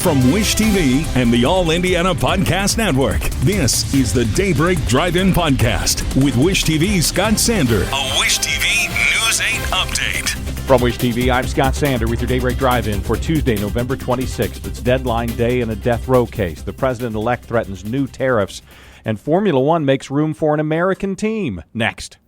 From Wish TV and the All Indiana Podcast Network, this is the Daybreak Drive-In Podcast with Wish TV's Scott Sander. A Wish TV News 8 update. From Wish TV, I'm Scott Sander with your Daybreak Drive-In for Tuesday, November 26th. It's deadline day in a death row case. The president-elect threatens new tariffs, and Formula One makes room for an American team. Next.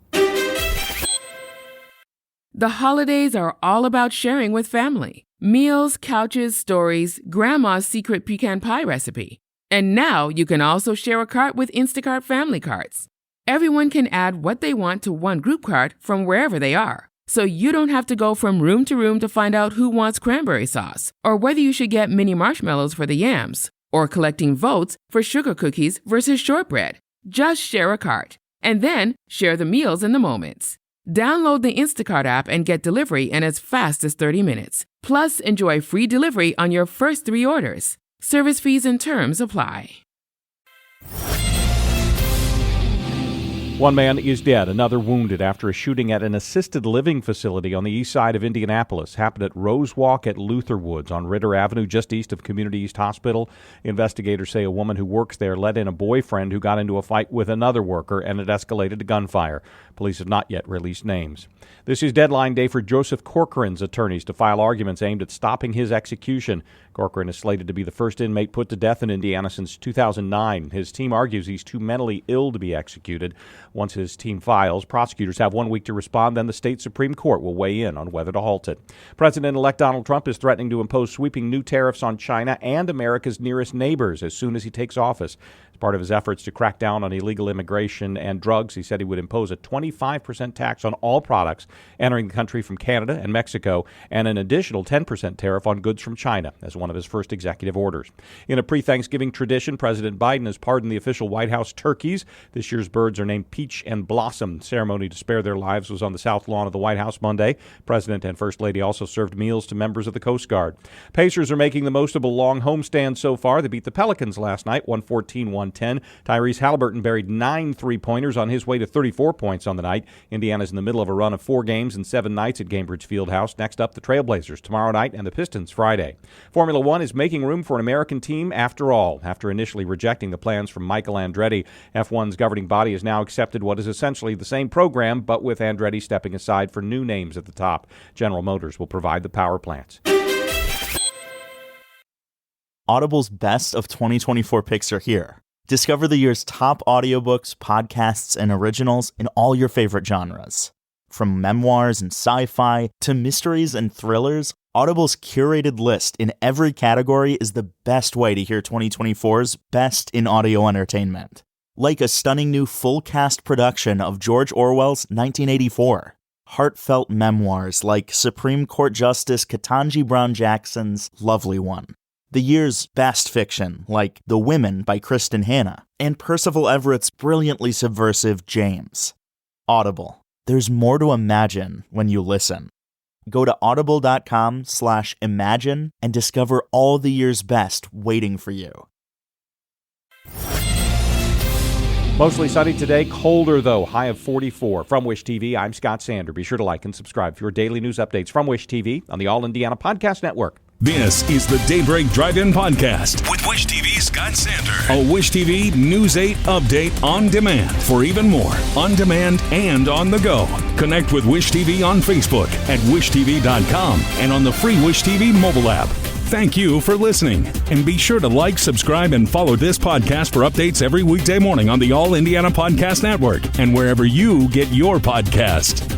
The holidays are all about sharing with family. Meals, couches, stories, Grandma's secret pecan pie recipe. And now you can also share a cart with Instacart Family Carts. Everyone can add what they want to one group cart from wherever they are. So you don't have to go from room to room to find out who wants cranberry sauce, or whether you should get mini marshmallows for the yams, or collecting votes for sugar cookies versus shortbread. Just share a cart, and then share the meals and the moments. Download the Instacart app and get delivery in as fast as 30 minutes. Plus, enjoy free delivery on your first 3 orders. Service fees and terms apply. One man is dead, another wounded after a shooting at an assisted living facility on the east side of Indianapolis. Happened at Rose Walk at Luther Woods on Ritter Avenue, just east of Community East Hospital. Investigators say a woman who works there let in a boyfriend who got into a fight with another worker, and it escalated to gunfire. Police have not yet released names. This is deadline day for Joseph Corcoran's attorneys to file arguments aimed at stopping his execution. Corcoran is slated to be the first inmate put to death in Indiana since 2009. His team argues he's too mentally ill to be executed. Once his team files, prosecutors have 1 week to respond, then the state Supreme Court will weigh in on whether to halt it. President-elect Donald Trump is threatening to impose sweeping new tariffs on China and America's nearest neighbors as soon as he takes office. As part of his efforts to crack down on illegal immigration and drugs, he said he would impose a 25% tax on all products entering the country from Canada and Mexico, and an additional 10% tariff on goods from China as one of his first executive orders. In a pre-Thanksgiving tradition, President Biden has pardoned the official White House turkeys. This year's birds are named Peach and Blossom. The ceremony to spare their lives was on the south lawn of the White House Monday. President and First Lady also served meals to members of the Coast Guard. Pacers are making the most of a long homestand so far. They beat the Pelicans last night, 114-110. Tyrese Halliburton buried 9 three-pointers on his way to 34 points on the night. Indiana's in the middle of a run of 4 games in 7 nights at Gainbridge Fieldhouse. Next up, the Trailblazers tomorrow night and the Pistons Friday. Formula One is making room for an American team after all. After initially rejecting the plans from Michael Andretti, F1's governing body has now accepted what is essentially the same program, but with Andretti stepping aside for new names at the top. General Motors will provide the power plants. Audible's best of 2024 picks are here. Discover the year's top audiobooks, podcasts, and originals in all your favorite genres. From memoirs and sci-fi to mysteries and thrillers, Audible's curated list in every category is the best way to hear 2024's best in audio entertainment. Like a stunning new full-cast production of George Orwell's 1984. Heartfelt memoirs like Supreme Court Justice Ketanji Brown Jackson's Lovely One. The year's best fiction, like The Women by Kristen Hanna, and Percival Everett's brilliantly subversive James. Audible. There's more to imagine when you listen. Go to audible.com/imagine and discover all the year's best waiting for you. Mostly sunny today, colder though, high of 44. From Wish TV, I'm Scott Sander. Be sure to like and subscribe for your daily news updates from Wish TV on the All Indiana Podcast Network. This is the Daybreak Drive-In Podcast with Wish TV's Scott Sander. A Wish TV News 8 update on demand. For even more, on demand and on the go. Connect with Wish TV on Facebook at wishtv.com and on the free Wish TV mobile app. Thank you for listening. And be sure to like, subscribe, and follow this podcast for updates every weekday morning on the All Indiana Podcast Network and wherever you get your podcast.